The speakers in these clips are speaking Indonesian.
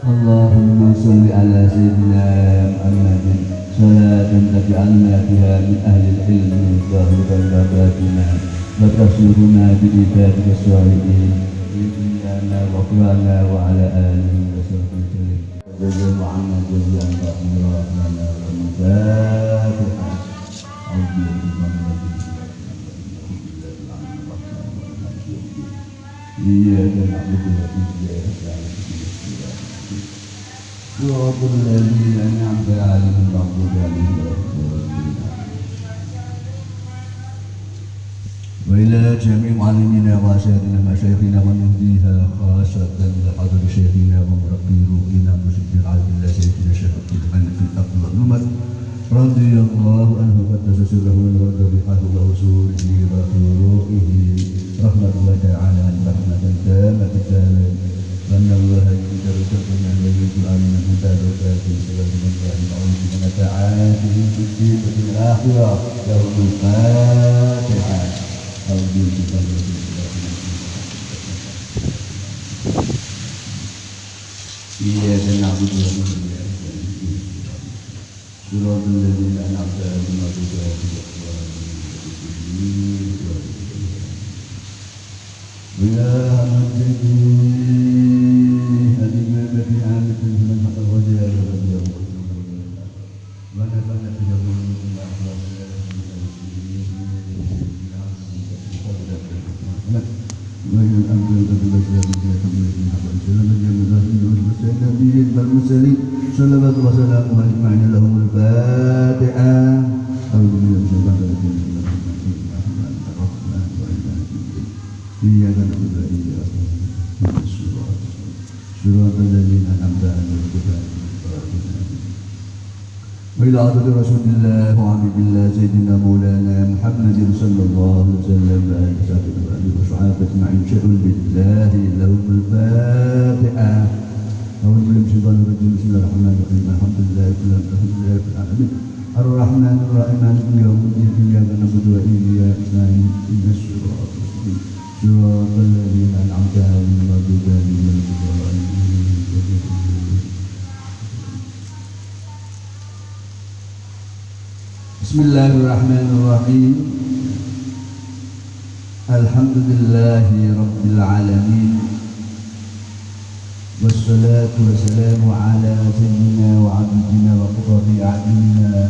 Allahumma salli ala sayyidina Muhammadin salatan taj'alna biha min ahli al-ilmi zahiran wa batinan wa tasiruna bi ibadika salihin iyana wa qulana wa ala alihi wa sahbihi wa Muhammad wa rahmana wa mufatiha iyyaka na'budu wa iyyaka nasta'in صراط الذين أنعمت عليهم غير المغضوب عليهم ولا الضالين وإلى جميع معلمينا وأساتذتنا مشايخنا ونهديها خاصة لحضرة شيخنا ومربي روحنا مرشد العالم الله سيدنا الشيخ عبد الحنفي أفضل الأمة رضي الله عنه وقدس سره ونرد بحق وصوله وروحه رحمة الله تعالى رحمة تامة تامة وأن الله يقدر سبحانه ويجعل من متابعات سبب الله العظيم من تعاته في الدين وفي الآخرة له الفاتحة أو دين إياك نعبد وإياك نستعين صراط الذين أنعمت عليهم غير المغضوب عليهم ولا الضالين صلوات وسلام أجمعين لهم الفاتحة أعوذ بالله من الشيطان الرجيم إياك نعبد وإياك نستعين صراط الذين أنعمت عليهم وإلى عبد رسول الله وعبد الله سيدنا مولانا محمد صلى الله عليه وسلم وآله وصحبه أجمعين شهد بالله لهم الفاتحة أعوذ بالله من الشيطان الرجيم بسم الله الرحمن الرحيم الحمد لله رب العالمين الرحمن الرحيم مالك يوم الدين إياك نعبد وإياك نستعين اهدنا الصراط المستقيم صراط الذين أنعمت عليهم غير المغضوب عليهم ولا الضالين بسم الله الرحمن الرحيم الحمد لله رب العالمين والصلاة والسلام على سيدنا وعبدنا وقرة أعيننا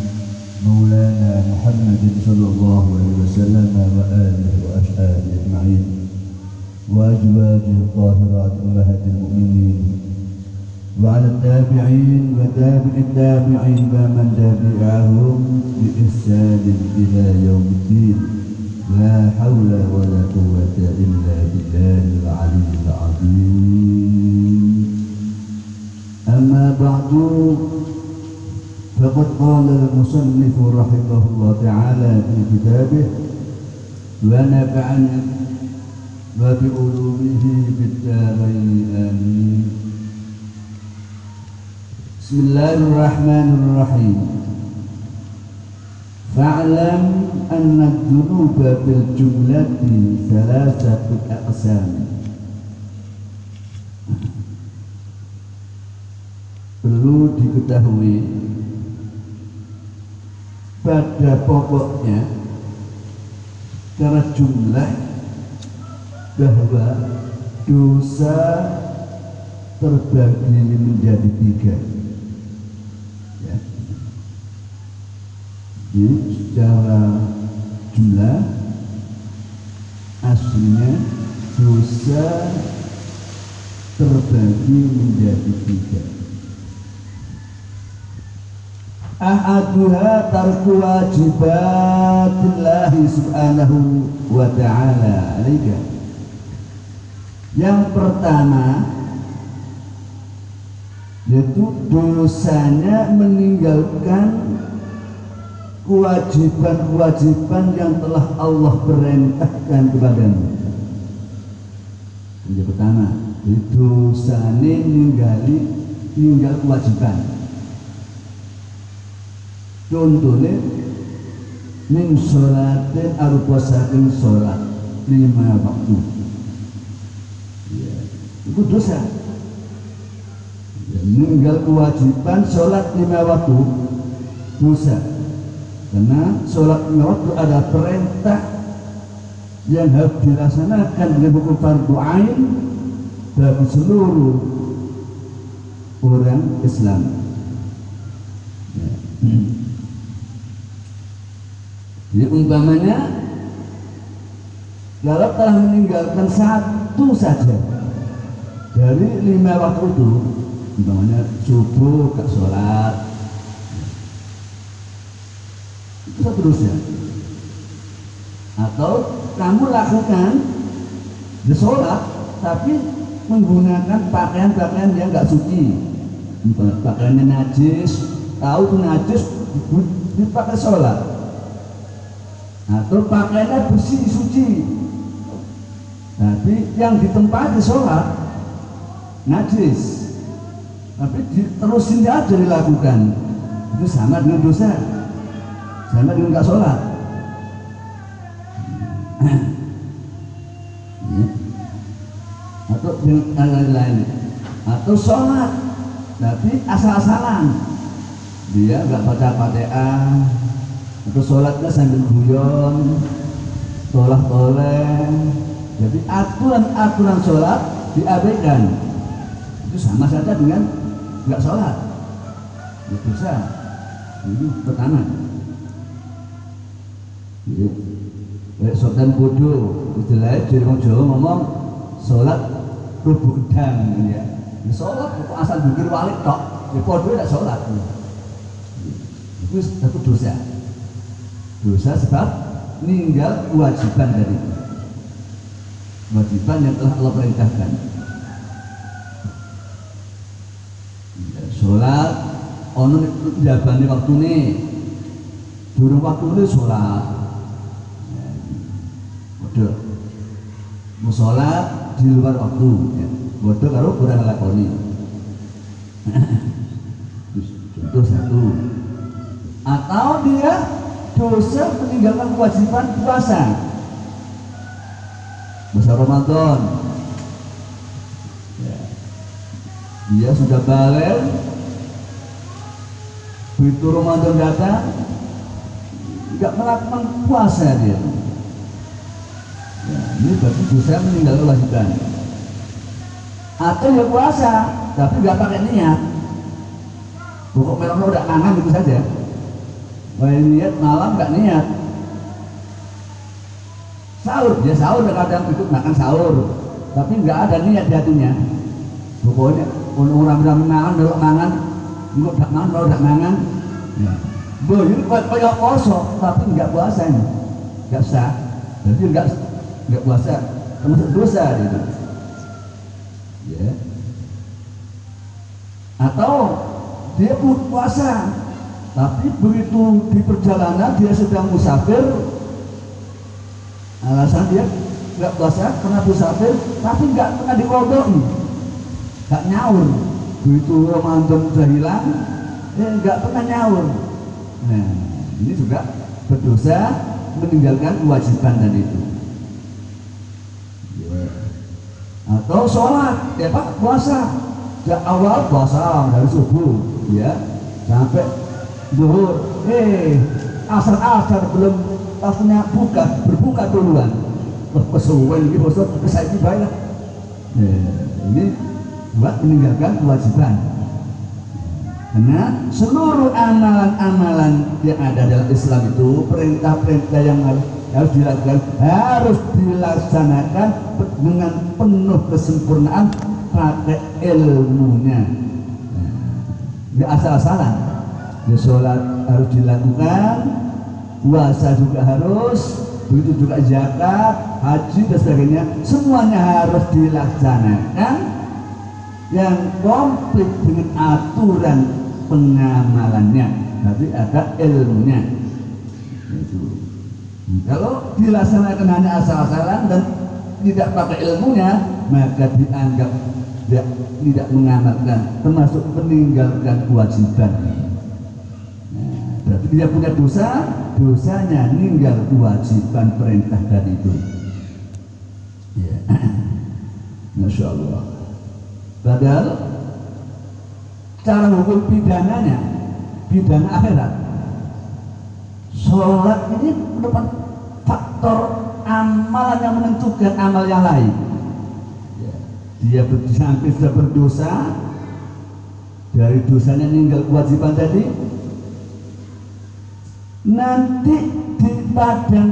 مولانا محمد صلى الله عليه وسلم وآله وأصحابه أجمعين وأزواجه الطاهرات أمهات المؤمنين وعلى التابعين وتابع التابعين ومن تبعهم بإحسان إلى يوم الدين لا حول ولا قوة إلا بالله العلي العظيم أما بعد فقد قال المصنف رحمه الله تعالى في كتابه ونفعني وبعلومه بالدارين آمين بسم الله الرحمن الرحيم فاعلم أن الذنوب بالجملة ثلاثة أقسام perlu diketahui pada pokoknya secara jumlah bahwa dosa terbagi menjadi tiga ya. Jadi secara jumlah aslinya dosa terbagi menjadi tiga. Ahaduha tarku wajibatillahi subhanahu wa ta'ala alaika. Yang pertama yaitu dosanya meninggalkan kewajiban-kewajiban yang telah Allah perintahkan kepadamu. Yang pertama, dosanya meninggal kewajiban. Contohnya min sholatin arupa saking sholat 5 waktu ya, itu dosa ya, meninggal kewajiban sholat 5 waktu dosa, karena sholat 5 waktu ada perintah yang harus dilaksanakan dengan hukum fardu ain bagi seluruh orang Islam. Jadi umpamanya kalau telah meninggalkan satu saja dari 5 waktu itu, umpamanya subuh gak sholat, itu seterusnya. Atau kamu lakukan di sholat tapi menggunakan pakaian-pakaian yang gak suci, pakaiannya najis, tahu itu najis dipakai sholat, atau pakaiannya bersih suci tapi yang ditempati sholat najis, tapi terusin aja dilakukan, itu sama dengan dosa, sama dengan gak sholat. Atau dengan lain-lain, atau sholat tapi asal-asalan, dia nggak baca Fatihah, atau sholatnya sambil guyon, toleh, jadi aturan sholat diabaikan, itu sama saja dengan nggak sholat, itu dosa. Itu pertama. Sultan bodoh, istilahnya jadi orang Jawa ngomong sholat rubuh gedang, ya. Sholat itu asal bukir walik tok, ya bodoh tidak sholat. Itu satu dosa. Dosa sebab meninggal kewajiban dari itu, kewajiban yang telah Allah perintahkan. Sholat, ono jabane waktu ini, durung waktu ini sholat. Bodoh, mau sholat di luar waktu, ya. Bodoh kalau kurang lakoni. Contoh satu. Atau dia dosa meninggalkan kewajiban puasa Ramadan, ya. Dia sudah balik, begitu Ramadan datang nggak melakukan puasa dia. Ya, ini berarti dosa meninggalkan kewajiban. Atau ya puasa tapi nggak pakai niat, pokok memang udah mangan gitu saja, niat malam nggak niat. Sahur, dia sahur kadang ikut makan sahur tapi nggak ada niat di hatinya, pokoknya orang mangan dulu mangan, nggak tak mangan kalau tak mangan, ya. Boleh kayak kosong tapi nggak puasa ini, nggak sah, jadi nggak puasa, termasuk dosa gitu, ya. Atau dia puasa tapi begitu di perjalanan dia sedang musafir, alasan dia nggak puasa karena musafir, tapi nggak pernah dikodok, nggak nyaur, begitu Ramadan sudah hilang, nggak pernah nyaur. Nah, ini juga berdosa meninggalkan kewajiban tadi itu. Atau sholat, ya Pak, puasa dari awal puasa dari subuh, ya, sampai zuhur, asar belum waktunya berbuka duluan. Kesuwen ini bosok kesaiki baik lah. Ini buat meninggalkan kewajiban. Karena seluruh amalan-amalan yang ada dalam Islam itu, perintah-perintah yang harus dilakukan, harus dilaksanakan dengan penuh kesempurnaan pakai ilmunya. Nggak asal-asalan. Sholat harus dilakukan, puasa juga harus, begitu juga zakat, haji dan sebagainya, semuanya harus dilaksanakan yang komplit dengan aturan pengamalannya, tapi ada ilmunya. Itu. Kalau dilaksanakan hanya asal-asalan dan tidak pakai ilmunya, maka dianggap tidak mengamalkan, termasuk meninggalkan kewajiban. Berarti dia punya dosa, dosanya ninggal kewajiban perintah tadi itu. Ya. Masya Allah. Padahal secara hukum pidananya, pidana akhirat, sholat ini merupakan faktor amalan yang menentukan amal yang lain. Dia sampai sudah berdosa, dari dosanya meninggal kewajiban tadi, nanti di padang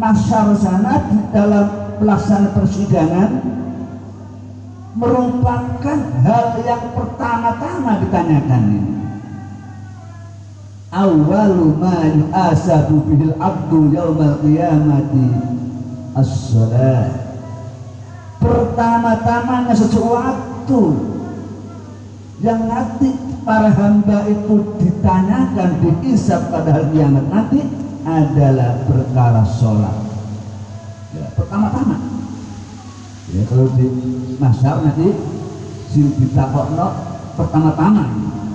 mahsyar sana, di dalam pelaksanaan persidangan, merupakan hal yang pertama-tama ditanyakan ini. Awwalu ma yu'asabu bihil abdu yaumal qiyamati as-salat. Pertama-tamanya sesuatu yang nanti para hamba itu ditanyakan, dihisab pada hari kiamat nanti adalah perkara sholat. Ya, pertama-tama. Ya, kalau di mahsyar nanti sing ditakokno pertama-tama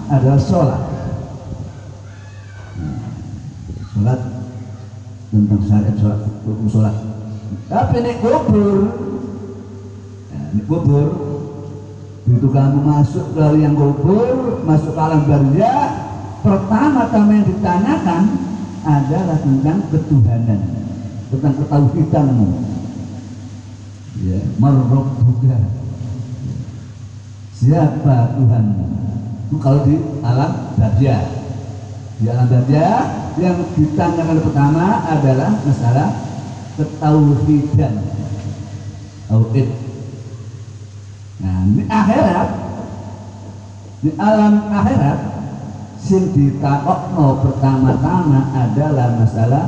adalah sholat. Sholat tentang syariat, sholat, hukum sholat. Tapi ini kubur, begitu kamu masuk ke yang kubur, masuk ke alam barzah, pertama-tama yang ditanyakan adalah tentang ketuhanan, tentang ketauhidanmu. Ya, marrabbuka, siapa Tuhanmu? Itu kalau di alam barzah. Di alam barzah yang ditanyakan pertama adalah masalah ketauhidan, tauhid. Nah, di akhirat, di alam akhirat, sing ditakokno pertama-tama adalah masalah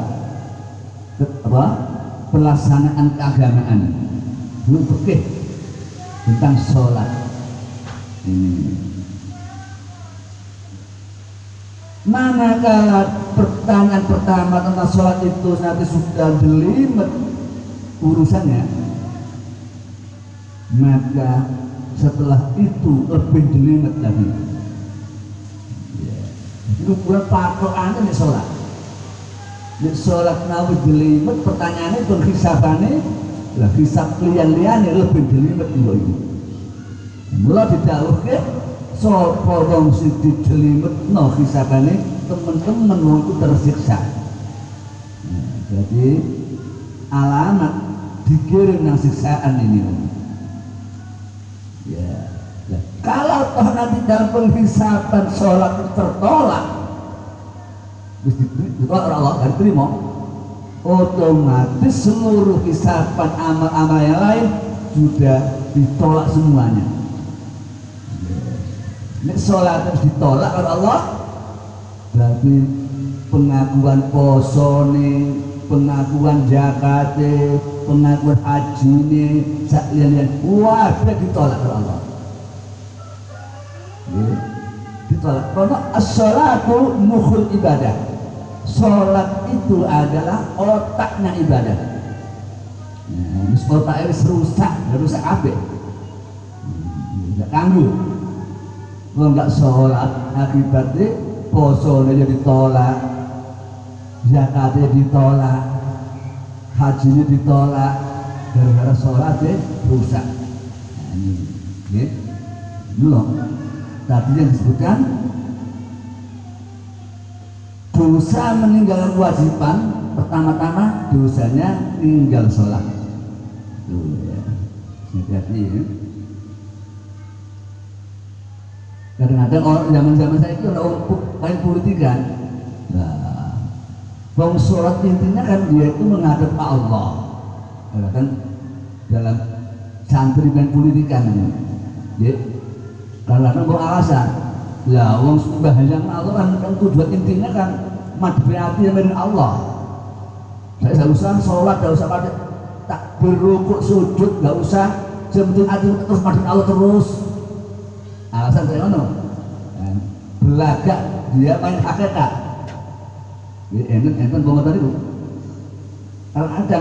pelaksanaan keagamaan, fikih tentang sholat. Manakala pertanyaan pertama tentang sholat itu nanti sudah jelimet urusannya, maka setelah itu lebih jelimet lagi. Itu bukan patokannya nih sholat. Nih sholat nawi jelimet, pertanyaannya itu hisabannya, lah hisab lian-liannya lebih jelimet dulu itu. Mula didawuhke sapa wong sing dijelimetno hisabane teman-teman wong itu tersiksa. Jadi alamat dikirim nang siksaan ini. Ya, ya. Kalau toh nanti dalam penghisaban sholat tertolak, ditolak oleh Allah dan terima, otomatis seluruh hisaban amal-amal yang lain sudah ditolak semuanya. Nek sholat harus ditolak oleh Allah, berarti pengakuan poso nih, pengakuan zakat, pengakuan haji nih, saklian wajib ditolak oleh Allah. Ditolak. Karena as-sholatu mukhul ibadah. Sholat itu adalah otaknya ibadah. Nah, otak ini rusak apa? Tidak kanggu. Kalau nggak sholat, akibatnya posonya ditolak, zakatnya ditolak, hajinya ditolak, gara-gara sholatnya rusak. Nah, ini dulu tadi yang disebutkan dosa meninggalkan kewajiban, pertama-tama dosanya tinggal sholat. Tuh ya, hati-hati ya. Kadang-kadang orang zaman-zaman saya itu orang main politikan. Nah, bang sholat intinya kan dia itu menghadap ke Allah. Kan dalam santri main politikan ini. Ya, kadang-kadang mau alasan. Lah, wong sembahyang Allah kan tujuan intinya kan madhepi ati miring Allah. Saya enggak usah sholat, enggak usah pakai takbir, rukuk, sujud, enggak usah. Yang penting ati terus madhepi Allah terus. Alasan saya ngono. Belagak dia main hakikat. Enten ngomong tadi Bu. Kalau ada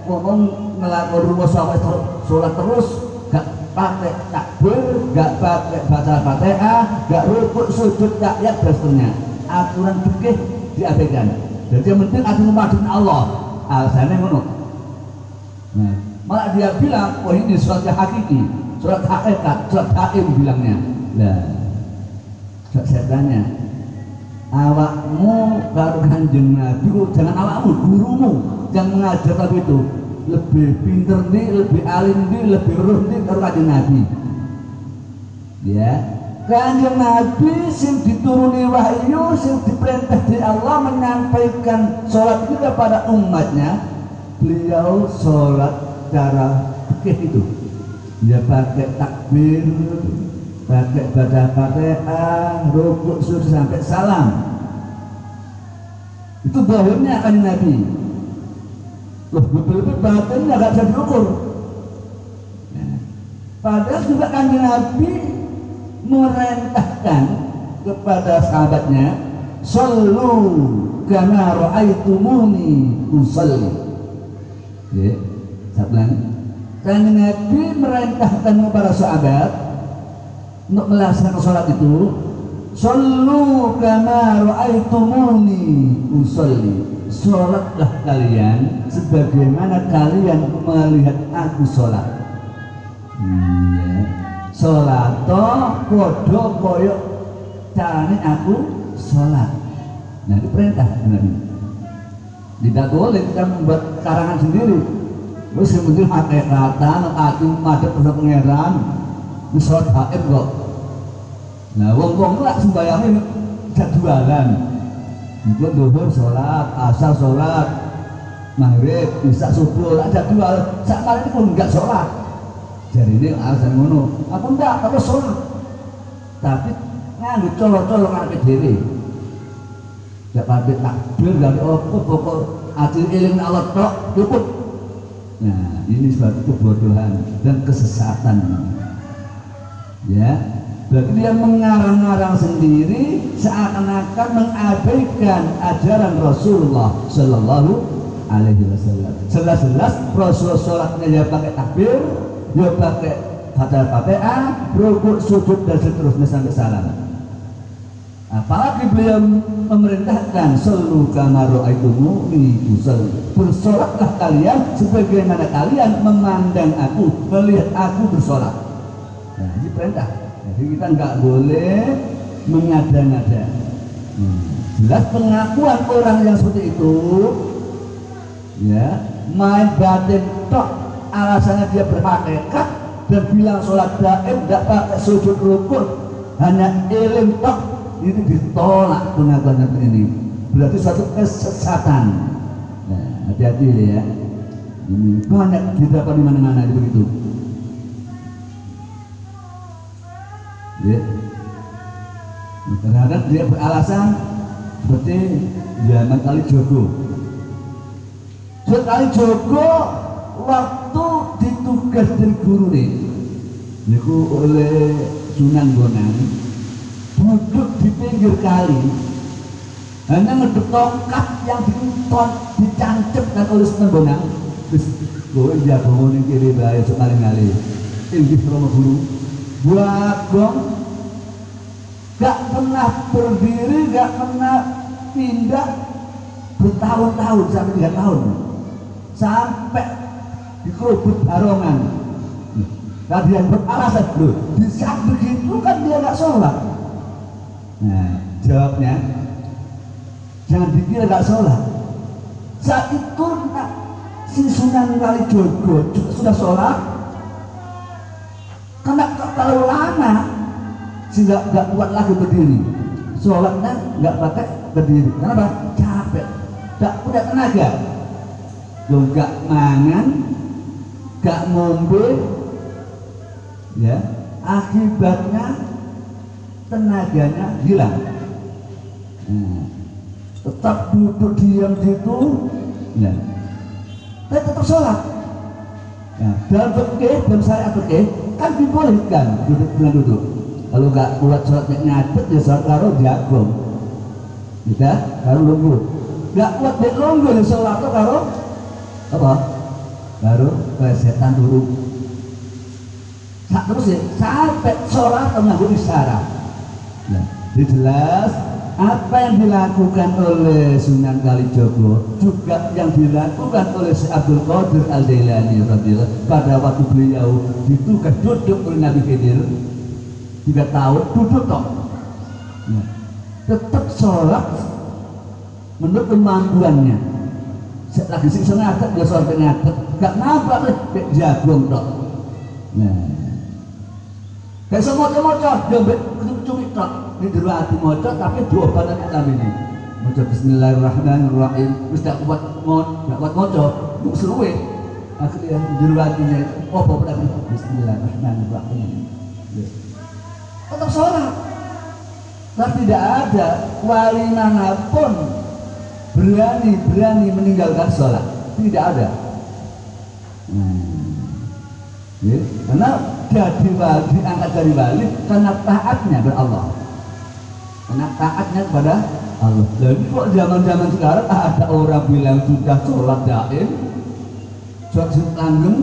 ngomong ngelakon rumah sholat terus, gak pakai takbir, gak pakai baca Fatihah, gak rukuk, sujud, gak lihat dasarnya. Aturan fikih diabaikan. Jadi yang penting ati memadun Allah. Alasannya ngono. Nah, malah dia bilang, oh ini sholat yang hakiki, sholat hakikat, sholat hakim bilangnya. Nah, tanya, awakmu karo Kanjeng Nabi, jangan awakmu, gurumu yang mengajar tadi itu lebih pinter nih, lebih alim nih, lebih roh nih karo Kanjeng Nabi. Ya, Kanjeng Nabi sing dituruni wahyu, sing diperintah di Allah menyampaikan sholat itu kepada umatnya. Beliau sholat cara fikih itu, dia pakai takbir, pakai baca Fatihah, rukuk, sujud sampai salam. Itu zahirnya Kanjeng Nabi. Loh, betul-betul batinnya gak bisa diukur. Nah, padahal juga Kanjeng Nabi merintahkan kepada sahabatnya, "Shallu kama ra'aitumuni usalli." Ya, saya bilang, Kanjeng Nabi merintahkan kepada sahabat untuk melaksanakan sholat itu, "Shallu kama ra'aitumuni usalli." Sholatlah kalian sebagaimana kalian melihat aku sholat. Ya. Sholat podo koyok carane aku sholat. Nah, itu perintah Nabi. Tidak boleh kita membuat karangan sendiri. Terus yang penting hakikatan, hati madep pada pangeran, ini sholat haid kok. Nah, wong-wong lah sembahyangnya jadwalan. Itu duhur sholat, asar sholat, maghrib, isya subuh, lah jadwal. Saat ini pun enggak sholat. Jadi ini alasan ngono. Aku enggak, aku sholat. Tapi nganggo colok-colok arep dhewe. Gak pati takbir, gak apa pokok ati eling Allah tok cukup. Nah, ini suatu kebodohan dan kesesatan. Ya, berarti dia mengarang-arang sendiri seakan-akan mengabaikan ajaran Rasulullah Shallallahu Alaihi Wasallam. Jelas-jelas Rasul sholatnya ya pakai takbir, ya pakai baca Fatihah, rukuk, sujud dan seterusnya sampai salam. Apalagi beliau memerintahkan, "Shallu kama ra'aitumuni usalli." Bersolatlah kalian sebagaimana kalian memandang aku, melihat aku bersolat. Nah, ini perintah. Jadi kita nggak boleh mengada-ngada. Jelas pengakuan orang yang seperti itu, ya, main batin tok, alasannya dia berhakikat dan bilang sholat daim, tidak pakai sujud rukun, hanya ilim tok, itu ditolak pengakuan ini. Berarti suatu kesesatan. Nah, hati-hati ya. Ini banyak didapat di mana-mana begitu. Ya. Kadang-kadang dia beralasan seperti zaman kali Jogo. Sekali Jogo waktu ditugas dari guru nih, itu oleh Sunan Bonang, duduk di pinggir kali, hanya ngeduk tongkat yang dicancapkan oleh Sunan Bonang. Terus gue jago ngomongin kiri bahaya sekali-kali. Tinggi sama guru, bagong, gak pernah berdiri, gak pernah pindah bertahun-tahun sampai 3 tahun, sampai dikerubut barongan. Nah, dia beralasan loh, di saat begitu kan dia gak sholat. Nah, jawabnya, jangan dikira gak sholat. Saat itu si Sunan Kalijogo juga sudah sholat, karena terlalu lama sehingga gak kuat lagi berdiri. Sholatnya gak pakai berdiri. Kenapa? Capek, gak punya tenaga. Lo gak mangan, gak ngombe, ya, akibatnya tenaganya hilang. Nah, tetap duduk diam situ, ya, tapi tetap sholat. Nah, dalam fikih, dalam syariat fikih kan dibolehkan duduk. Kalau nggak kuat sholatnya ngadeg, ya sholat karo jagung, kita karo lunggu. Nggak kuat dek lunggu, ya sholat karo apa? Karo plesetan dulu. Terus ya sampai sholat mengganggu isyarat. Nah, jelas apa yang dilakukan oleh Sunan Kalijogo juga yang dilakukan oleh Syekh Abdul Qadir Al-Jailani radhiyallahu pada waktu beliau ditugas duduk oleh Nabi Khidir 3 tahun duduk toh. Nah, tetap sholat menurut kemampuannya. Lagi sing ngadeg ya sholat ngadeg, gak nampak kayak jagung tok. Nah, kayak semua moco-moco, jambet cumi tok. Ini di luar hati moco, tapi dua badan Islam ini. Moco Bismillahirrahmanirrahim, terus gak kuat moco, untuk seruwe. Akhirnya di luar hatinya, bapak lagi Bismillahirrahmanirrahim. Tetap sholat. Tapi tidak ada wali manapun berani meninggalkan sholat, tidak ada. Ya, karena jadi wali, diangkat dari wali karena taatnya kepada Allah, karena taatnya kepada Allah. Jadi kok zaman sekarang ada orang bilang sudah sholat daim, sholat langgeng,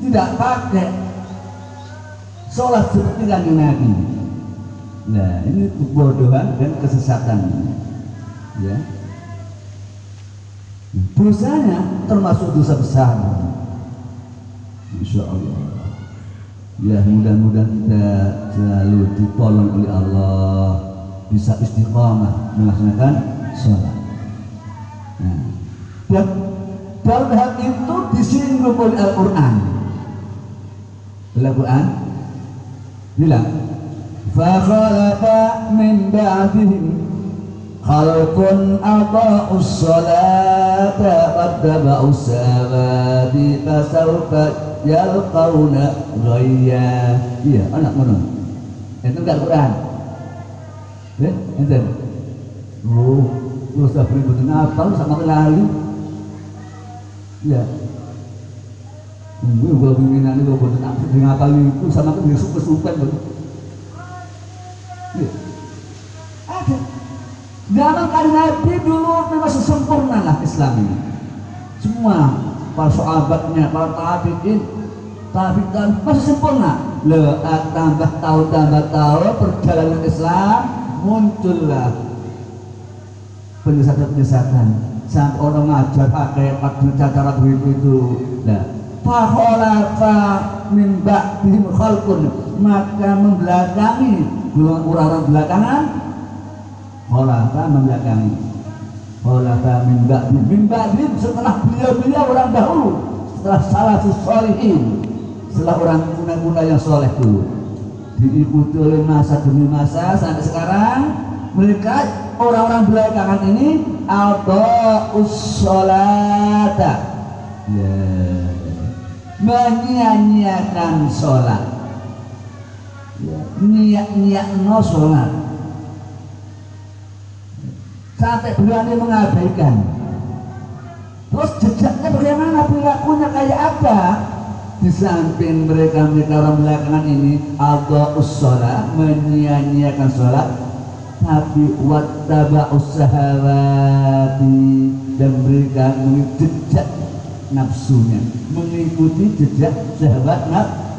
tidak pakai sholat seperti kanjeng Nabi. Nah, ini kebodohan dan kesesatan, ya. Dosanya termasuk dosa besar. Insya Allah. Ya, mudah-mudahan kita selalu ditolong oleh Allah, bisa istiqamah melaksanakan sholat. Nah, dan dalam hal itu disinggung oleh Al-Quran. Al-Quran bilang, "Fakhalafa min ba'dihim khalqun adha'us sholata wattaba'us syahawati fasawfa yalqawna ghayya." Iya, anak mana? Itu enggak Quran. Ya, enten. Lu sudah beri apa lu sama lalu? Ya. Gue kalau pimpinan itu boten apa dengan apa itu sama kan dia super-super betul. Ya. Ada. Zaman kali Nabi dulu memang sempurna lah Islam ini. Semua para sahabatnya, para tabi'in masih sempurna. Tambah tahun perjalanan Islam muncullah penyesatan sampai orang ngajar pakai cara begitu itu. Nah, fakhalafa min ba'dihim khalqun, maka membelakangi orang-orang belakangan. Khalafa membelakangi, khalafa min ba'dihim setelah beliau orang dahulu, setelah salafus sholihin, setelah orang guna-guna yang soleh dulu, diikuti oleh masa demi masa sampai sekarang. Mereka orang-orang belakangan ini adha'us sholata, ya, menyia-nyiakan sholat, ya, nyiak-nyiakno sholat sampai berani mengabaikan. Terus jejaknya bagaimana, perilakunya kayak apa? Di samping mereka orang belakangan ini adha'us sholat, menyia-nyiakan sholat, tapi wattaba'us syahawati, dan mereka mengikuti jejak nafsunya, mengikuti jejak syahwat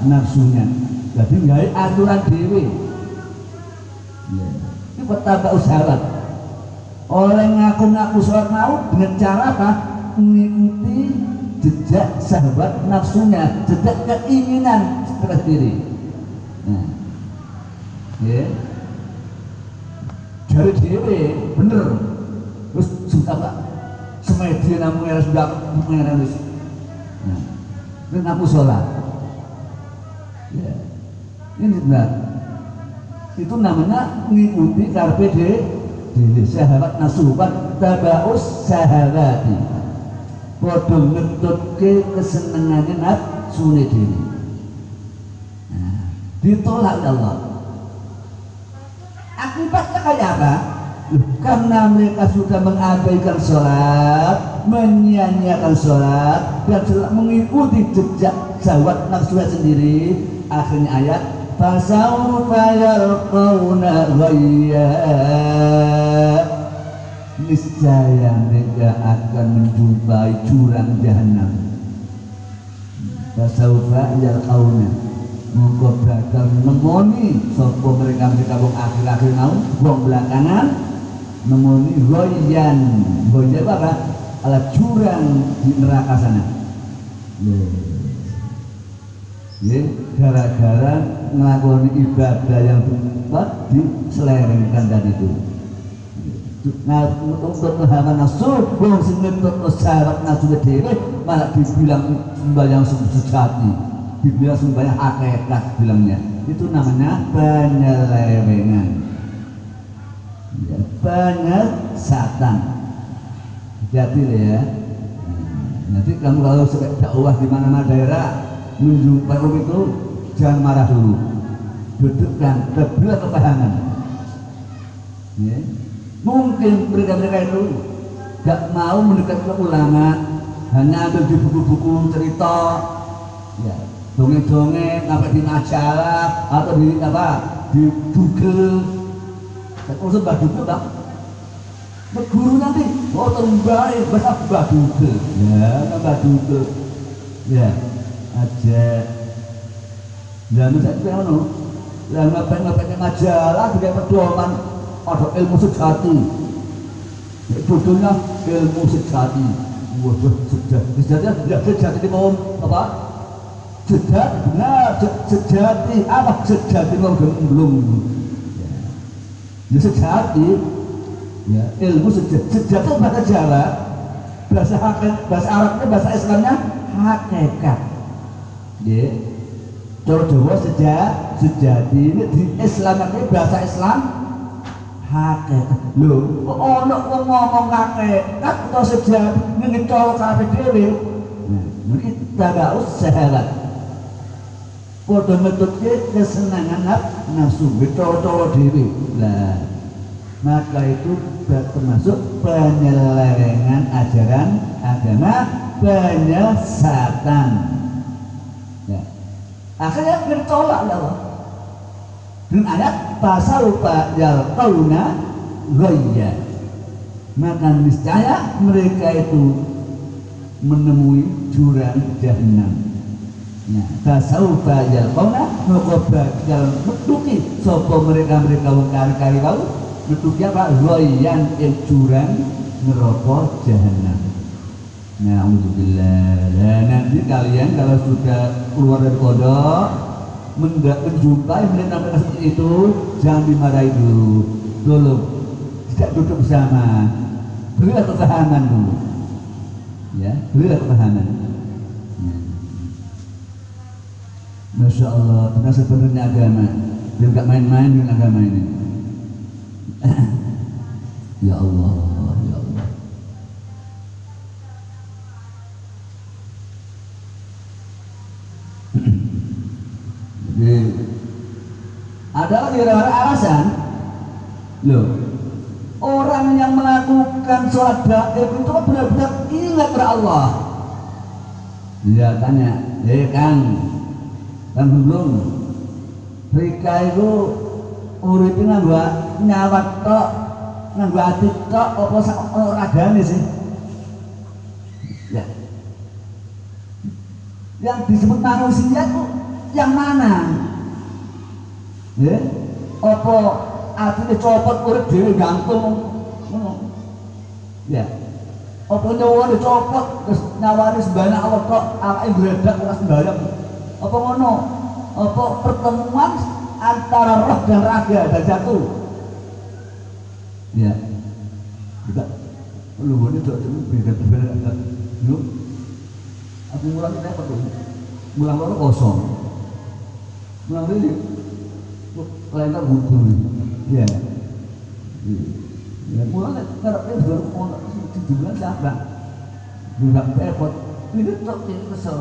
nafsunya. Jadi nggak aturan dewi. Ya. Itu wattaba'us syahawat. Orang ngaku-ngaku sholat mau dengan cara apa? Mengikuti jejak syahwat nafsunya, jejak keinginan sendiri. Nah, ya. Dari dewe bener, terus suka pak semedi namu era sudah mengenalis. Nah, dan aku sholat, ya, ini benar. Itu namanya mengikuti karpe de sahabat nasubat tabaus sahabati, podo ngetutke kesenangannya nafsu diri. Nah, ditolak Allah. Akibatnya kayak apa? Karena mereka sudah mengabaikan sholat, menyia-nyiakan sholat, dan mengikuti jejak syahwat nafsu sendiri. Akhirnya ayat fasawfa yalqawna ghayya, niscaya mereka akan menjumpai jurang jahanam. Fasawfa yalqawna, mongko bakal nemoni sapa mereka wong akhir-akhir mau, wong belakangan nemoni goyan. Goyan apa? Ala jurang di neraka sana. Ya, gara-gara ngelakoni ibadah yang tepat diselewengkan tadi itu. untuk hawa nafsu, wong sing nuntut syarat nafsu dhewe malah dibilang sembahyang sejati, dibilang sembahyang hakikat bilangnya. Itu namanya penyelewengan, ya, penyesatan. Hati-hati ya. Nanti kamu kalau dakwah di mana-mana daerah menjumpai itu jangan marah dulu, dudukkan, bela kepahaman. Ya. Mungkin mereka-mereka itu gak mau mendekat ke ulama, hanya ambil di buku-buku cerita, ya, dongeng-dongeng, apa di majalah atau di apa di Google. Dan urusan Mbak Google, Bang, guru nanti mau terbaik bahasa Mbak Google, ya, Mbak Google, ya, aja. Dan saya tahu, yang ngapain majalah juga pedoman. Ada ilmu sejati, judulnya ilmu sejati. Waduh, sejati, ya sejati di bawah apa? Sejati, benar, sejati, apa sejati mau belum? Ya sejati, ya ilmu sejati. Sejati bahasa Jawa, bahasa Arabnya, bahasa Islamnya hakikat. Ya, cara Jawa sejati ini di Islam ini bahasa Islam. Hakikat lho, kok ono wong ngomong hakikat atau sejati ngene cara kabeh dhewe. Nah, iki tagaus sahalat. Padha metutke kesenangan nafsu cara dhewe. Lah, maka itu termasuk penyelewengan ajaran agama, penyesatan. Ya. Akhirnya ditolak Allah. Dengan ayat fasaufa yalqauna ghayya, maka niscaya mereka itu menemui jurang jahanam. Nah, fasaufa yalqauna, maka bakal metuki sapa mereka wong kari-kari wau metuki apa ghayyan jurang neraka jahanam. Na'udzubillah. Nah, nanti kalian kalau sudah keluar dari kodok menjumpai mereka seperti itu, jangan dimarahi dulu, tidak duduk bersama, berilah kepahaman dulu, ya, berilah kepahaman. Ya. Masya Allah, karena sebenarnya agama, dia nggak main-main dengan agama ini. Ya Allah, ya Allah. Jadi, ada lagi alasan, loh, orang yang melakukan sholat gaib itu benar-benar ingat kepada Allah. Dia tanya, Kang belum, mereka itu uripnya nggak nyawat tok, nggak hati tok, apa ragane sih? Ya, yang disebut manusia itu yang mana? Ya, apa artinya copot urip dhewe gantung ngono. Ya. Apa nyawa dicopot terus nyawari sembarang Allah tok, awake bledak ora sembarang. Apa ngono? Apa pertemuan antara roh dan raga dan jatuh? Ya. Tidak. Lu ini tuh beda-beda. Lu aku mulai apa tuh? Mulang loro kosong. Mulang ini lainnya butuh. Ya. Ya mulang karena baru mau di bulan siapa? Bulan repot. Ini tuh ini kesel.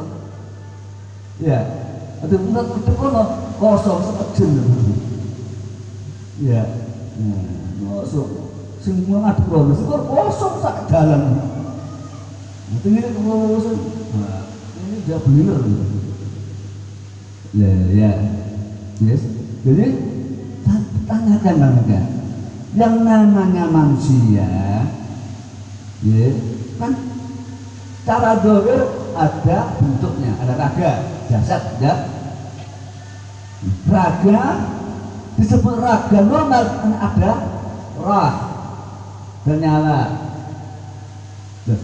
Ya. Ada bulan itu kosong sekejap. Ya. Kosong. Semua ngadep rono, kosong sak dalan. Itu ini kosong. Nah, ini dia bener. Ya. Yes. Jadi tanyakan mereka. Yang namanya manusia, ya, kan cara dohir ada bentuknya, ada raga, jasad, ya. Raga disebut raga normal, ada roh dan nyala.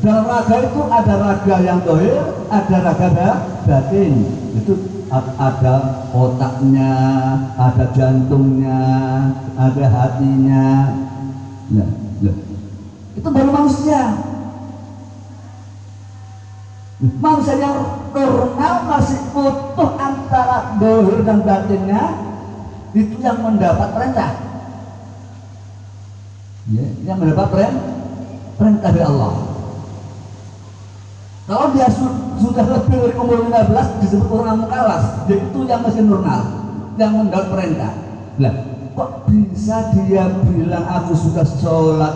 Dalam raga itu ada raga yang dohir, ada raga batin. Itu ada otaknya, ada jantungnya, ada hatinya. Nah, Loh, itu baru manusia. Manusia yang normal masih utuh antara dohir dan batinnya, itu yang mendapat perintah. Ya, yang mendapat perintah dari Allah. Kalau dia sudah lebih dari umur 15 disebut orang mukalas, yaitu yang masih normal, yang mendapat perintah. Lah, kok bisa dia bilang aku sudah sholat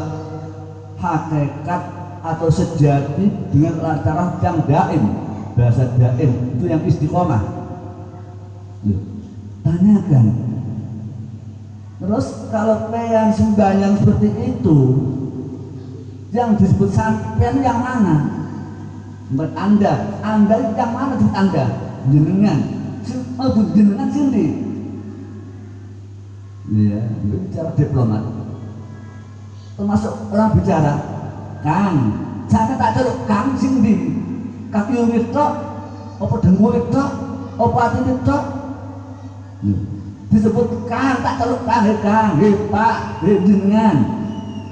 hakikat atau sejati dengan lantaran yang daim? Bahasa daim itu yang istiqomah. Loh, tanyakan. Terus kalau yang sembahyang seperti itu, yang disebut sampean yang mana? Buat anda yang mana disebut anda? Jenengan, jenengan sendiri. Ya, bicara diplomat. Termasuk orang bicara, Kang, saya tak celuk Kang sendiri. Kaki urit tok, apa dengurit tok, apa hati tok. Disebut Kang, tak celuk Kang, Kang, Pak, jenengan.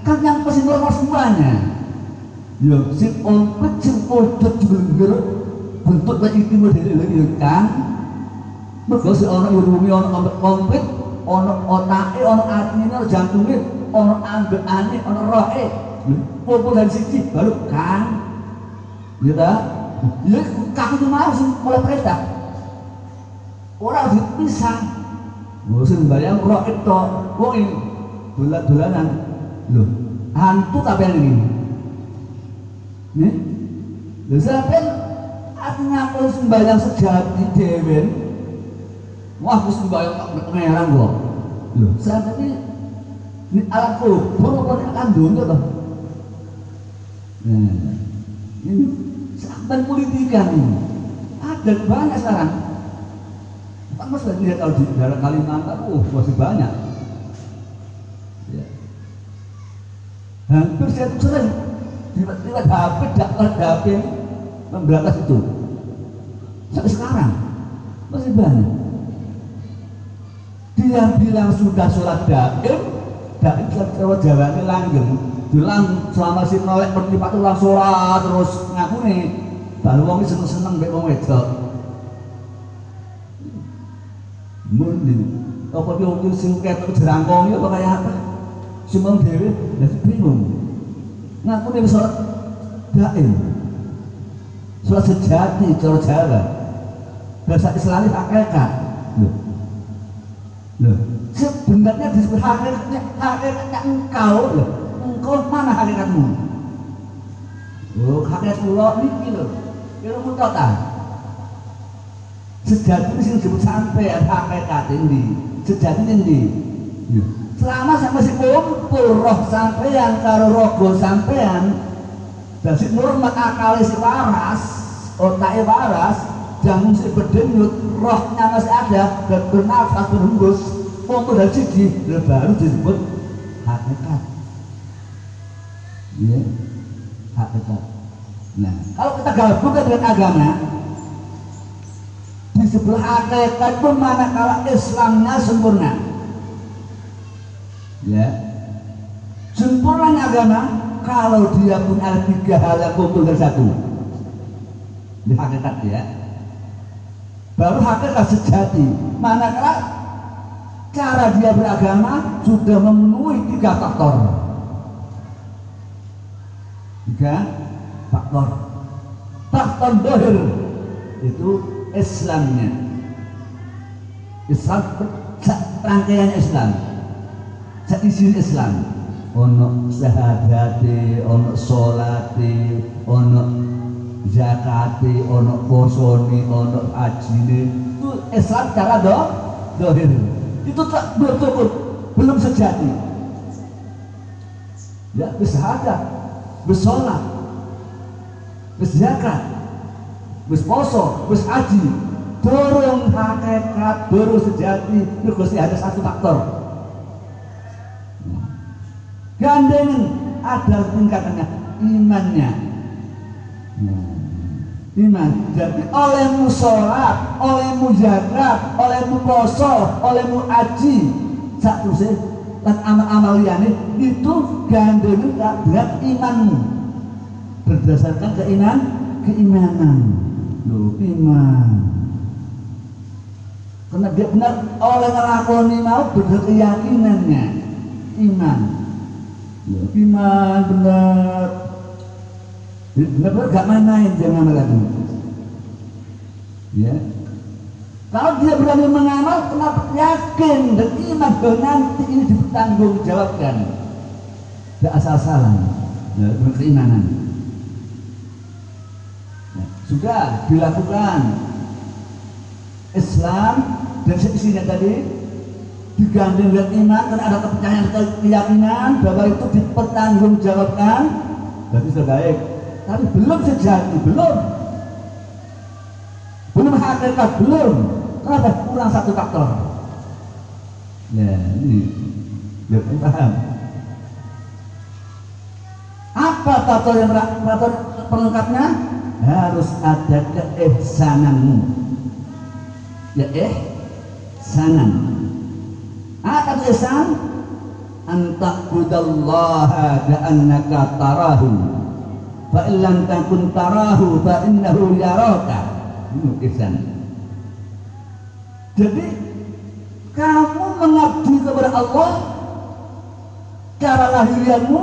Kan yang pasti normal semuanya. Ya, si ompet, si odot juga bentuk kayak itu model lagi ya Kang. Mereka si orang irumi, orang ompet, orang otaknya, orang hatinya, orang jantungnya, orang ambekane, orang rohe. Popul dari sini baru Kang. Ya tak? Ya, Kang itu mau sih mulai perintah. Orang harus dipisah. Ngurusin bayang roh itu, wong ini dolan-dolanan. Loh, hantu tapi yang ini. Nih, loh sampai artinya aku sembahyang sejati dewen. Wah, aku sembahyang tak berkemeran kok. Loh, sampai ini alat kubur apa ini akan dunia toh? Nah, ini sampai politikan ini. Ada banyak sekarang. Mas lagi lihat kalau di daerah Kalimantan, masih banyak. Ya. Hampir setiap sering lewat HP, dakwah HP memberantas itu. Sampai sekarang masih banyak. Dia bilang sudah sholat daim kalau Jawa ini langgeng. Bilang selama si nolak berlipat itu langsung sholat terus ngaku nih. Baru wong seneng-seneng mbek wong wedok. Mundi, apa dia waktu sing ketok jerangkong apa kayak apa? Simon Dewi, jadi bingung. Ngaku nih sholat daim, sholat sejati, cara Jawa. Bahasa Islami hakikat. Loh, sebenarnya disebut hakikatnya engkau loh. Engkau mana hakikatmu? Oh, hakikat Allah ini loh, ilmu total. Sejati ini disebut sampai hakikat ini, sejati ini. Selama sampai si kumpul roh sampean karo rogo sampean, dan si normat akal si waras, otaknya waras, jangan si berdenyut, rohnya masih ada dan bernafas berhembus, kumpul dari siji, baru disebut hakikat. Ya, hakikat. Nah, kalau kita gabungkan dengan agama, di sebelah hakikat pun manakala Islamnya sempurna. Ya, sempurnanya agama kalau dia punya tiga hal yang kumpul dari satu. Di hakikat ya. Baru hakikat sejati. Manakala cara dia beragama sudah memenuhi tiga faktor. Tiga faktor. Faktor dohir itu Islamnya. Islam rangkaian Islam. Seisi Islam. Ono syahadati, ono sholati, ono zakati, ono posoni, ono hajine. Itu Islam cara dohir. Itu tak belum cukup, belum sejati. Ya, bersyahadat, bersolat, berzakat, berposo, berhaji, dorong hakikat, dorong sejati. Itu pasti ada satu faktor. Gandengan ada tingkatannya, imannya. Iman. Jadi olehmu sholat, olehmu zakat, olehmu poso, olehmu haji, satu sih dan amal-amal liane itu gandeng dengan imanmu berdasarkan keimanan loh, iman. Karena dia benar oleh ngelakoni mau berdasarkan keyakinannya iman loh, iman benar benar gak main jangan lagi ya. Kalau dia berani mengamal, kenapa yakin dan iman bahwa nanti ini dipertanggungjawabkan? Tidak asal-asalan, ya, dengan keimanan. Ya, sudah dilakukan Islam dan isinya tadi digandeng dengan iman karena ada kepercayaan keyakinan bahwa itu dipertanggungjawabkan, berarti sudah baik. Tapi belum sejati, belum hakikat, belum. Kenapa? Kurang satu faktor. Ya, ini biar paham. Apa faktor yang pelengkapnya? Harus ada keihsananmu. Ya, ihsanan. Apa itu ihsan? Anta'budallaha ka'annaka tarahu. Fa illam takun tarahu fa innahu yaraka. Ini ihsan. Jadi kamu mengabdi kepada Allah cara lahirianmu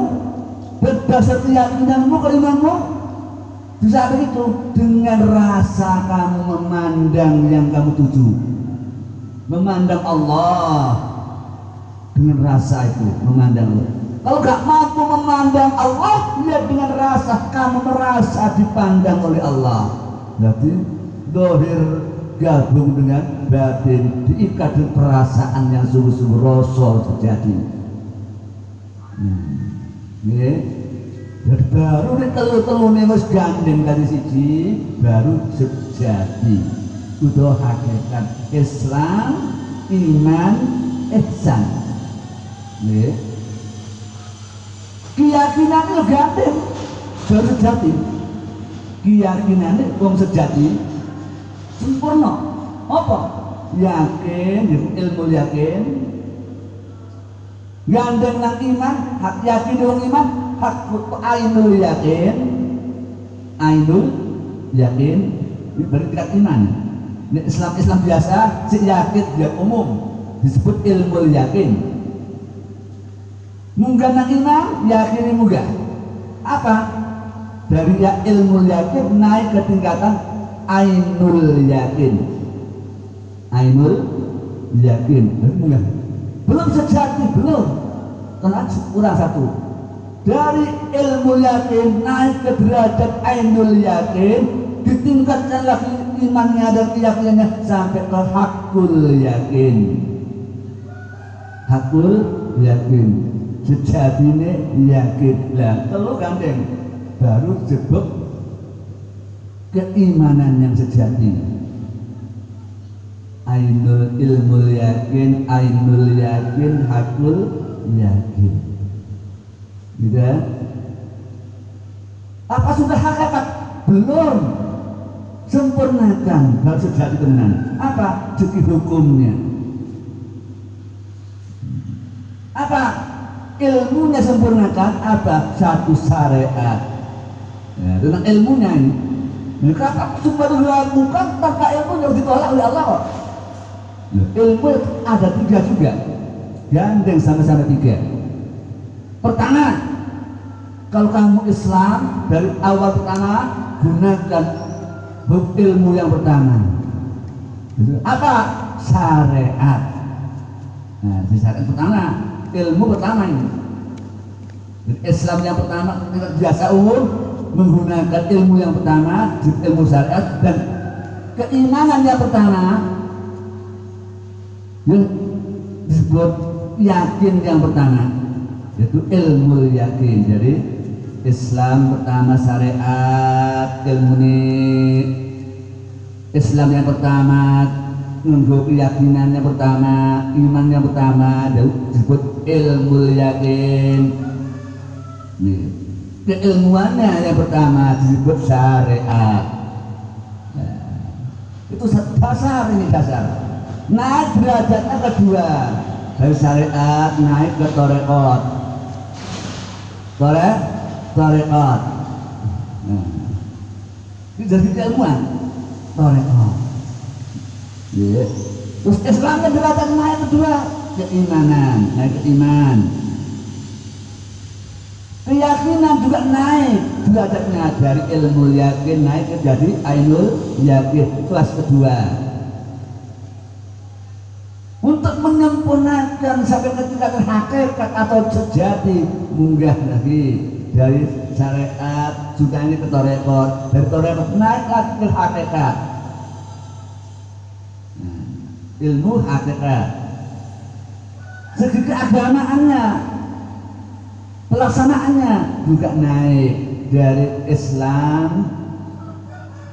berdasar keyakinanmu, keimananmu bisa begitu dengan rasa kamu memandang yang kamu tuju, memandang Allah dengan rasa itu, memandang Allah. Kalau gak mampu memandang Allah, ya dengan rasa kamu merasa dipandang oleh Allah. Berarti dohir gabung dengan batin, diikat dengan perasaan yang sungguh-sungguh rasa terjadi. Ya, dan baru nih telu-telu nih mas gandeng dari siji, baru sejati. Udah hakikat Islam, iman, ihsan. Ya, keyakinan itu gandeng, baru sejati. Keyakinan itu wong sejati. Sempurna apa? Yakin, ilmu yakin gandeng nang iman, hak yakin dengan iman, hak ainul yakin ini berarti tingkat iman. Ini Islam biasa si yakin dia umum disebut ilmu yakin. Munggah nang iman, yakin munggah apa? Dari ya ilmu yakin naik ke tingkatan ainul yakin, belum sejati, belum, karena kurang satu. Dari ilmu yakin naik ke derajat ainul yakin, ditingkatkan lagi imannya dan keyakinannya sampai ke hakul yakin, sejatinya yakin lah. Telu gandeng baru jebuk keimanan yang sejati. Ainul ilmu yakin, ainul yakin, hakul yakin. Gitu. Apa sudah hakikat? Belum. Sempurnakan hal sejati tenan. Apa? Segi hukumnya. Apa? Ilmunya sempurnakan. Apa? Satu syariat. Ya, tentang ilmunya ini. Maka semua dilakukan tanpa ilmu yang ditolak oleh Allah. Ilmu ada 3 juga, gandeng sama-sama 3. Pertama, kalau kamu Islam dari awal pertama gunakan ilmu yang pertama. Apa? Syariat. Nah, di syariat pertama, ilmu pertama ini. Islam yang pertama biasa umum menggunakan ilmu yang pertama, ilmu syariat, dan keimanan yang pertama yang disebut yakin yang pertama, yaitu ilmu yakin. Jadi Islam pertama, syariat, ilmu ini Islam yang pertama, nunggu keyakinan yang pertama, iman yang pertama, disebut ilmu yakin. Keilmuannya yang pertama disebut syariat. Itu dasar, ini dasar. Nah, derajatnya kedua dari syariat naik ke torekot. Torekot. Nah, ini jadi keilmuan torekot. Ya. Terus Islam yang derajat naik kedua keimanan, naik ke iman. Keyakinan juga naik derajatnya dari ilmu yakin naik ke jadi ainul yakin kelas kedua. Untuk menyempurnakan sampai ke tingkatan hakikat atau sejati munggah lagi dari syariat juga ini ke torekot, dari torekot naik lagi ke hakikat. Nah, ilmu hakikat. Segi keagamaannya, pelaksanaannya juga naik dari Islam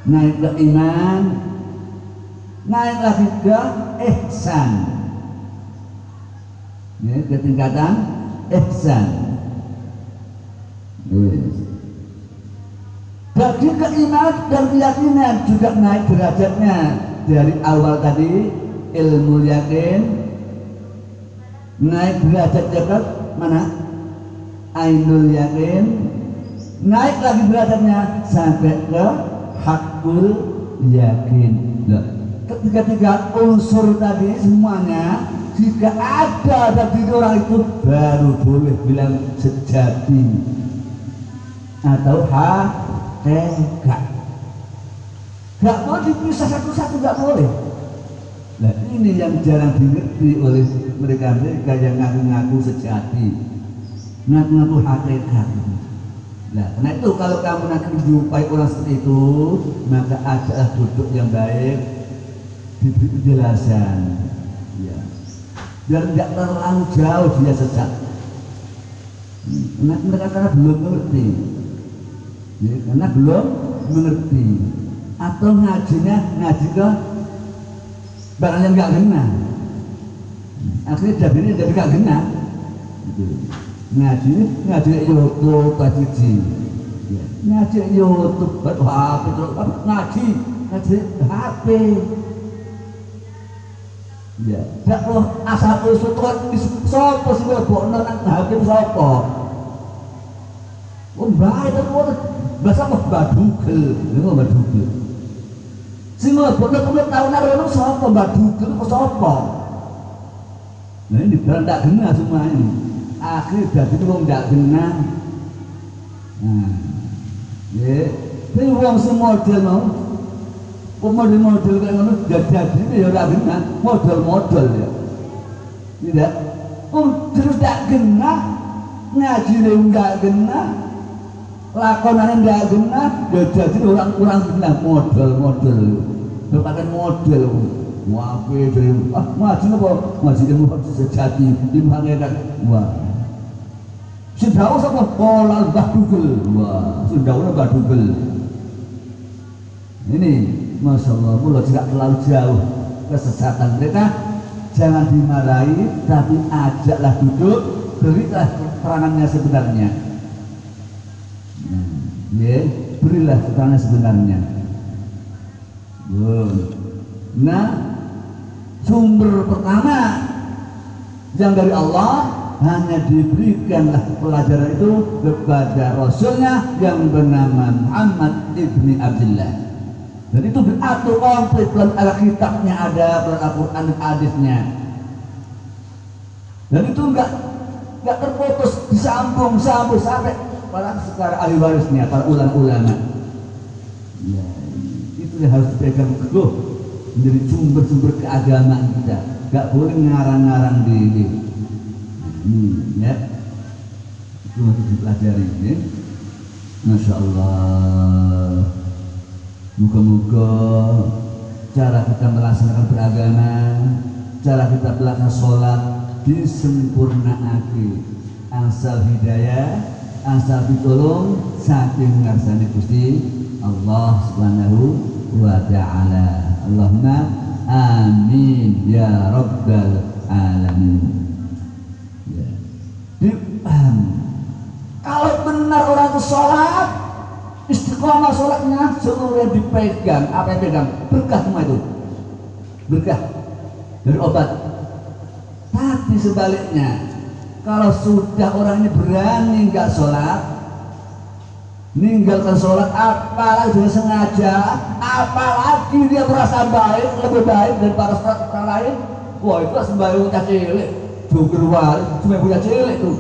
naik ke iman, naik lagi ke ihsan. Ini ketingkatan ihsan. Bagi keimanan dan keyakinan juga naik derajatnya dari awal tadi ilmu yakin naik derajat ke mana? Ainul yakin naik lagi derajatnya sampai ke hakul yakin. Nah, ketiga unsur tadi semuanya jika ada dalam diri orang itu baru boleh bilang sejati atau hakikat. Gak boleh dipisah satu-satu, gak boleh. Nah ini yang jarang dimengerti oleh mereka-mereka yang ngaku-ngaku sejati, ngaku-ngaku hakikat. Nah karena itu kalau kamu nanti menjumpai orang seperti itu, maka adalah duduk yang baik, diberi penjelasan, ya. Biar tidak terlalu jauh dia sesat. Karena belum mengerti, ya, karena belum mengerti, atau ngaji ke barang yang nggak kena, akhirnya jadinya jadi nggak kena. Ngaji YouTube kaji, ngaji YouTube HP terus ngaji HP. Ya, tidak perlu asal usul tuan sopo sih buat nonton hakim sopo. Baik terus bahasa apa badugel, ini apa badugel? Sing buat nonton tahun lalu sopo badugel kok sopo? Nah ini barang tak kena semua ini. Akhir dari itu orang tak kena. Nah, ya, ini orang semua model mau. Model-model kayak mana jadi ya tidak kena model-model ya tidak terus tidak kena ngaji tidak kena lakonan tidak kena ya jadi orang-orang kena model-model berkaitan model wape dari ngaji apa ngaji ilmu sejati ilmu hakikat wah sudah sama kolal badugel wah sudah badugel ini. Masya Allah, kalau tidak terlalu jauh kesesatan mereka, jangan dimarahi, tapi ajaklah duduk, berilah keterangannya sebenarnya. Ya, berilah keterangan sebenarnya. Nah, sumber pertama yang dari Allah hanya diberikanlah pelajaran itu kepada Rasulnya yang bernama Muhammad ibni Abdullah. Dan itu diatur komplit dalam Alkitabnya ada, dalam Al-Quran dan hadisnya. Dan itu enggak terputus, disambung sampai para sekarang ahli warisnya, para ulama. Ya, itu yang harus dipegang teguh menjadi sumber-sumber keagamaan kita. Enggak boleh ngarang-ngarang diri. Ya, itu harus dipelajari. Ya. Masya Allah. Moga-moga cara kita melaksanakan beragama, cara kita melaksanakan sholat disempurnaake asal hidayah, asal ditolong saking ngarsane Gusti Allah Subhanahu wa ta'ala. Allahumma amin ya rabbal alamin. Ya. Kalau benar orang itu sholat istiqomah sholatnya seluruhnya dipegang, apa yang pegang? Berkah semua itu, berkah dari obat. Tapi sebaliknya, kalau sudah orang ini berani nggak sholat, meninggalkan sholat, apalagi dengan sengaja, apalagi dia merasa baik, lebih baik daripada orang lain, wah itu sembahyang punya cilik, jungkir wali, cuma punya cilik tuh.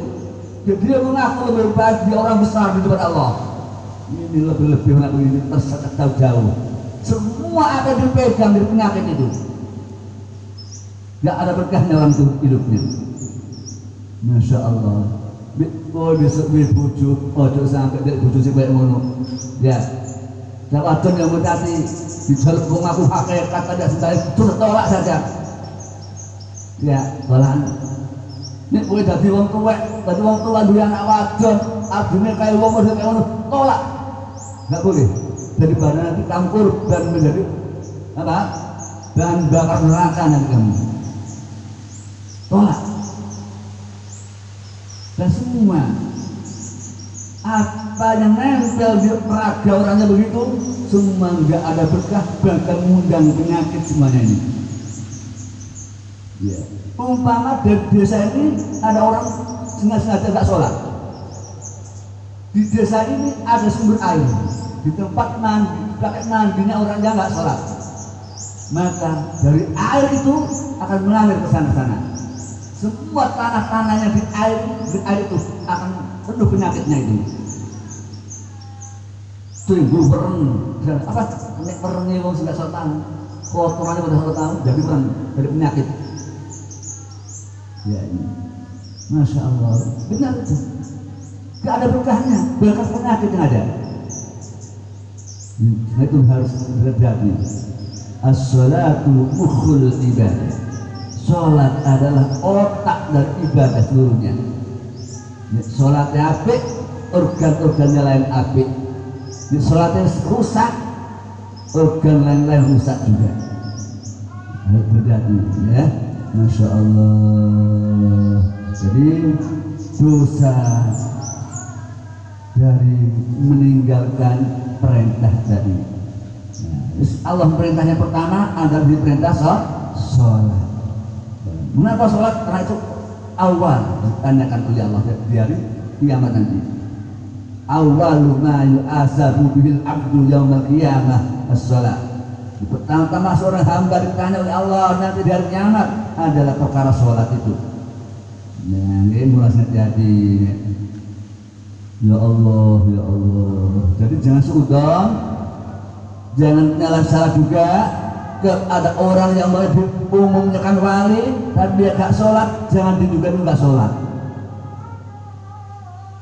Jadi dia mengaku lebih baik, dia orang besar di depan Allah. Ini lebih-lebih mengaku ini tersekat jauh. Semua akan dipegang dari penyakit itu. Gak ada berkahnya dalam hidupnya. Masya Allah. Oh besok bujuk, ojo sampai dari bujuk si baik mono. Ya, jawatan yang berarti di jalur mengaku hakikat ada sedaya tolak saja. Ya, balan. Ini kowe dadi wong tuwek, dadi wong tua duwe anak wadon, adine kaya wong model kaya ngono, tolak. Enggak boleh. Jadi badan nanti campur dan menjadi apa? Bahan bakar neraka nanti kamu. Tolak. Dan semua apa yang nempel di peraga orangnya begitu, semua nggak ada berkah, bahkan mengundang penyakit semuanya ini. Ya. Umpama di desa ini ada orang sengaja nggak sholat. Di desa ini ada sumber air, di tempat mandi, pakai mandinya orangnya nggak sholat. Maka dari air itu akan mengalir ke sana-sana. Semua tanah-tanahnya di air itu akan penuh penyakitnya itu. Tumbuh pereng, apa? Nek perengnya wong sudah sholat, kotorannya pada sholat, jadi pereng dari penyakit. Ya ini, masya Allah, benar itu. Gak ada berkahnya, berkah penyakit yang ada. Itu harus terjadi. As-salatu mukhul ibadah. Sholat adalah otak dari ibadah seluruhnya. Sholatnya apik, organ-organnya lain apik. Sholatnya rusak, organ lain-lain rusak juga. Harus terjadi, ya. Masya Allah. Jadi dosa dari meninggalkan perintah tadi. Allah perintahnya pertama adalah diperintah sholat. Mengapa sholat? Karena itu awal ditanyakan oleh Allah di hari kiamat nanti. Awalu ma yu'asabu bihil abdu yaumal qiyamah as-sholat. Pertama-tama seorang hamba ditanya oleh Allah nanti di hari kiamat adalah perkara sholat itu. Nah, ini mulai jadi. Ya Allah, ya Allah. Jadi jangan seudon, jangan nyala salah juga. Ada orang yang umumnya kan wali, tapi dia gak sholat, jangan diduga nggak sholat.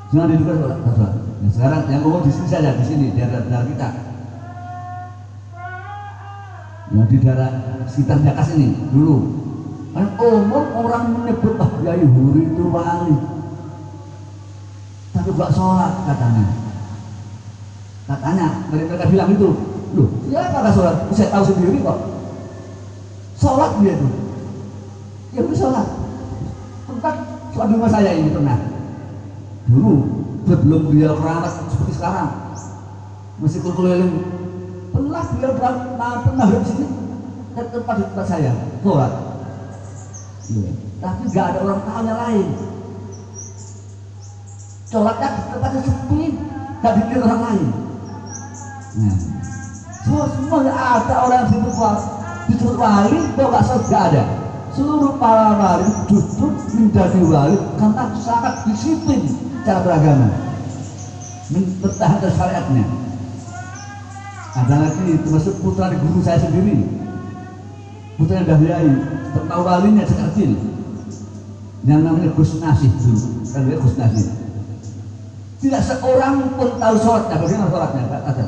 Jangan diduga sholat. Nah, sekarang yang umum di sini saja, di sini di daerah kita. Nah, di daerah sekitar Jakarta ini dulu kan umum orang menyebut Yai Huri itu wali, tapi gak sholat katanya mereka bilang itu. Loh, siapa gak sholat? Saya tahu sendiri kok. Sholat dia tuh, ya bisa sholat. Tempat sholat di rumah saya ini pernah dulu sebelum dia keramat seperti sekarang, masih keliling. Pernah di sini tempat di tempat saya sholat, ya. Tapi nggak ada orang tahu yang lain. Sholatnya di tempatnya sepi, nggak dilihat orang lain. Nah, semua nggak ada orang di tempat disuruh wali, kok nggak sholat nggak ada. Seluruh para wali justru menjadi wali karena sangat disiplin cara beragama, mempertahankan syariatnya. Ada lagi termasuk putra di guru saya sendiri, putra yang dahyai, tahu walinya sejak kecil, yang namanya Gus Nasih dulu, kan dia Gus Nasih. Tidak seorang pun tahu sholatnya, bagaimana sholatnya, tak ada.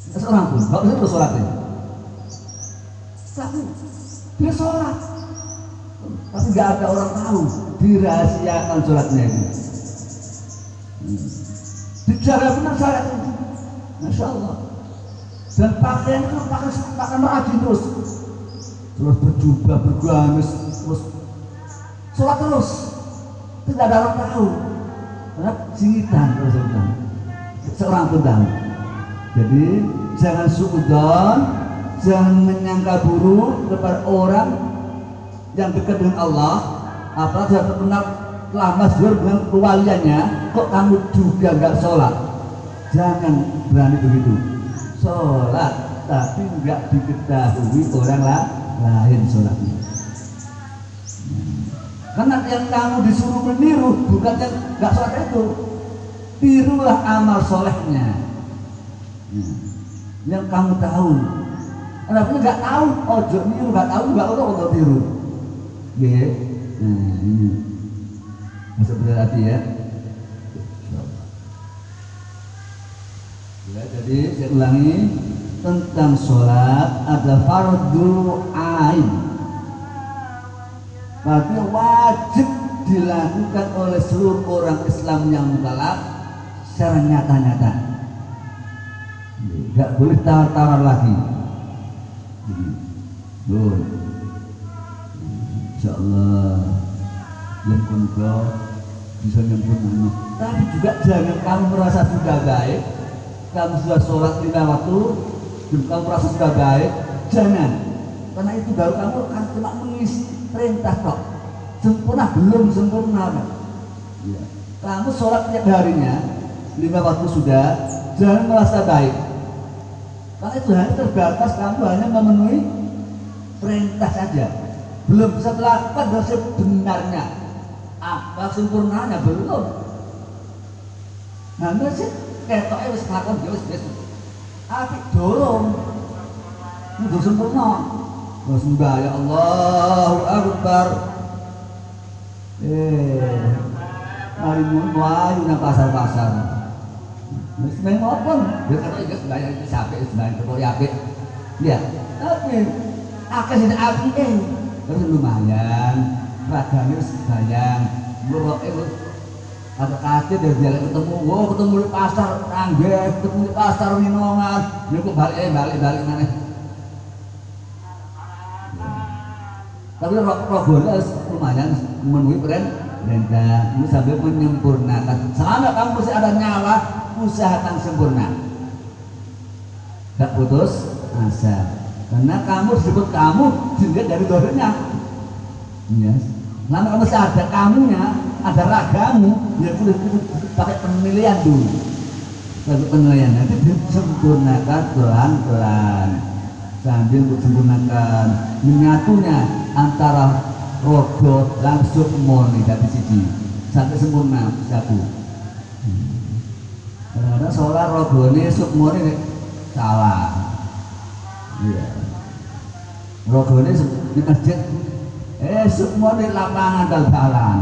Tidak seorang pun, kalau bisa tahu sholatnya. Tapi dia sholat, tapi nggak ada orang tahu, dirahasiakan sholatnya itu. Dijaga benar sholatnya. Masya Allah. Dan pakaian itu pakai rajin terus berjubah, bergamis, terus sholat terus, tidak ada orang tahu. Karena singitan terus seorang pun tahu. Jadi jangan suudzon, jangan menyangka buruk kepada orang yang dekat dengan Allah, apalagi sudah terkenal telah masyhur dengan kewaliannya, kok kamu juga nggak sholat? Jangan berani begitu. Sholat tapi nggak diketahui orang lain sholatnya. Karena yang kamu disuruh meniru bukan yang nggak sholat itu. Tirulah amal solehnya. Yang kamu tahu. Kenapa nggak tahu? Ojo niru, nggak tahu nggak untuk tiru. Ya, nah ini bisa berarti ya. Ya, jadi saya ulangi tentang sholat ada fardu ain. Berarti wajib dilakukan oleh seluruh orang Islam yang mukallaf secara nyata-nyata. Gak boleh tawar-tawar lagi. Loh, insyaallah yang kau bisa nyempurna anak. Tapi juga jangan kamu merasa sudah baik, kamu sudah sholat 5 waktu, dan kamu merasa sudah baik. Jangan, karena itu baru kamu akan cuma mengisi perintah kok. Sempurna belum sempurna. Ya. Kamu sholat tiap harinya 5 waktu sudah, jangan merasa baik. Karena itu hanya terbatas, kamu hanya memenuhi perintah saja, belum bisa melakukan dengan sebenarnya. Apa sempurnanya belum. Nah, sih ketoknya wis melakukan dia wis apik dorong. Itu sempurna. Terus ya Allahu Akbar. Mari mlayu nang pasar-pasar. Wis main apa? Dia kata iki sembahyang iki sampai sembahyang kok apik. Iya, tapi akeh sing apik terus lumayan. Ragane wis sembahyang. Mroke ada kasih dari jalan ketemu di pasar Rangges, ketemu di pasar Winongan, dia kok balik maneh. Tapi rogonya lumayan memenuhi perintah, ini sambil menyempurnakan. Selama kamu masih ada nyawa, usahakan sempurna. Gak putus asa, karena kamu disebut kamu dilihat dari doanya. Yes. Lama kamu masih ada kamunya, ada ragamu, ya kudu pakai penilaian dulu. Pakai penilaian nanti disempurnakan pelan-pelan sambil sempurnakan menyatunya antara rogo langsung moni dari siji sampai sempurna satu. Karena sholat rogo ini sukmoni salah. Iya. Rogo ini di masjid. Semua di lapangan dal-dalan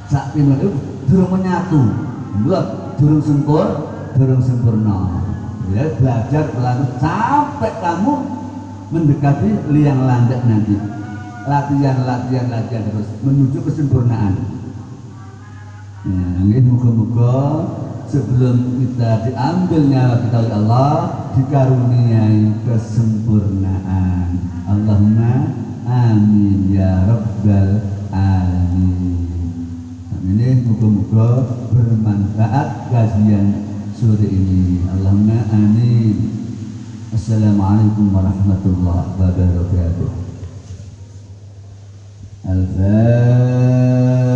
sak pino itu durung menyatu, durung sempurna. Ya, belajar pelan sampai kamu mendekati liang landak nanti. Latihan terus menuju kesempurnaan. Ya, ini moga-moga sebelum kita diambil nyawa kita oleh Allah dikaruniai kesempurnaan. Allahumma amin ya rabbal alamin. Ini moga-moga bermanfaat kajian sore ini. Allahumma amin. Assalamualaikum warahmatullahi wabarakatuh. Al-Fatihah.